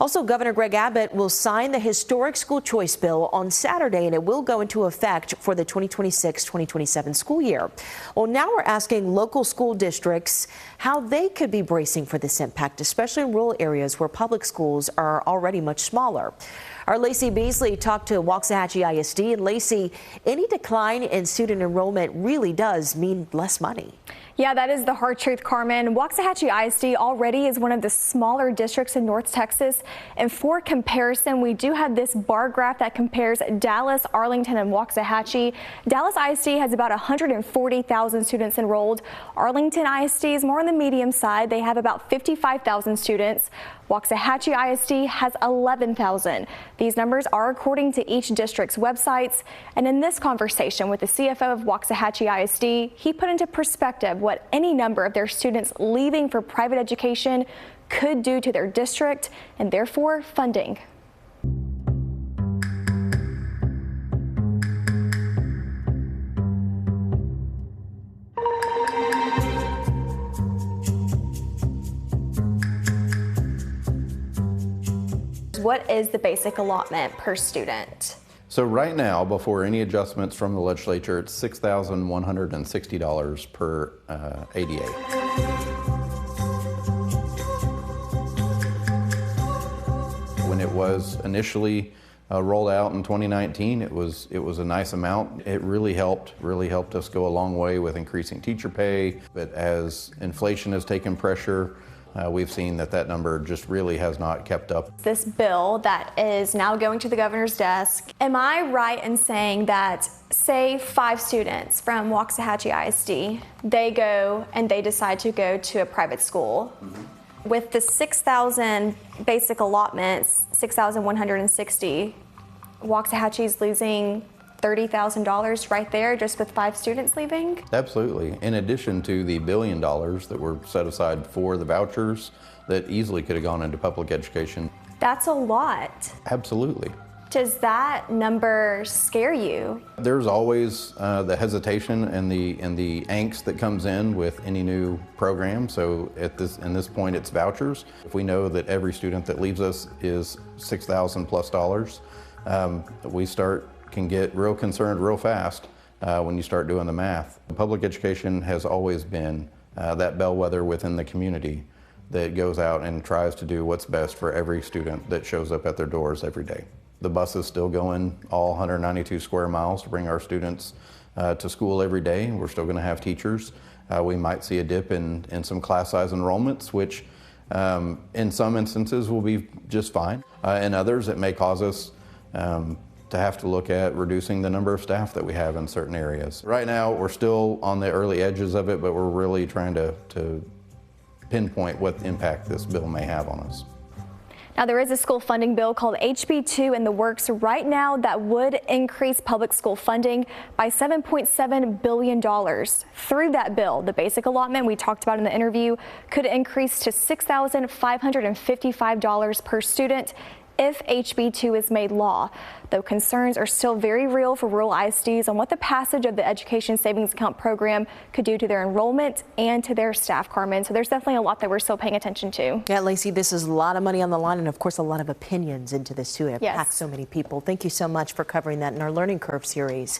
Also, Governor Greg Abbott will sign the historic school choice bill on Saturday, and it will go into effect for the 2026-2027 school year. Well, now we're asking local school districts how they could be bracing for this impact, especially in rural areas where public schools are already much smaller. Our Lacey Beasley talked to Waxahachie ISD, and Lacey, any decline in student enrollment really does mean less money. Yeah, that is the hard truth, Carmen. Waxahachie ISD already is one of the smaller districts in North Texas. And for comparison, we do have this bar graph that compares Dallas, Arlington, and Waxahachie. Dallas ISD has about 140,000 students enrolled. Arlington ISD is more on the medium side. They have about 55,000 students. Waxahachie ISD has 11,000. These numbers are according to each district's websites. And in this conversation with the CFO of Waxahachie ISD, he put into perspective what any number of their students leaving for private education could do to their district and therefore funding. What is the basic allotment per student? So right now, before any adjustments from the legislature, it's $6,160 per ADA. When it was initially rolled out in 2019, it was a nice amount. It really helped us go a long way with increasing teacher pay. But as inflation has taken pressure, we've seen that number just really has not kept up. This bill that is now going to the governor's desk, am I right in saying that, say 5 students from Waxahachie ISD, they go and they decide to go to a private school? Mm-hmm. With the 6,000 basic allotments, 6,160, Waxahachie's losing $30,000 right there just with 5 students leaving? Absolutely. In addition to the $1 billion that were set aside for the vouchers that easily could have gone into public education. That's a lot. Absolutely. Does that number scare you? There's always the hesitation and the angst that comes in with any new program. So in this point, it's vouchers. If we know that every student that leaves us is $6,000 plus, we can get real concerned real fast when you start doing the math. Public education has always been that bellwether within the community that goes out and tries to do what's best for every student that shows up at their doors every day. The bus is still going all 192 square miles to bring our students to school every day. We're still going to have teachers. We might see a dip in some class size enrollments, which in some instances will be just fine. In others, it may cause us to have to look at reducing the number of staff that we have in certain areas. Right now, we're still on the early edges of it, but we're really trying to pinpoint what impact this bill may have on us. Now, there is a school funding bill called HB 2 in the works right now that would increase public school funding by $7.7 billion. Through that bill, the basic allotment we talked about in the interview could increase to $6,555 per student if HB 2 is made law, though concerns are still very real for rural ISDs on what the passage of the Education Savings Account program could do to their enrollment and to their staff, Carmen. So there's definitely a lot that we're still paying attention to. Yeah, Lacey, this is a lot of money on the line and, of course, a lot of opinions into this, too. It impacts so many people. Thank you so much for covering that in our Learning Curve series.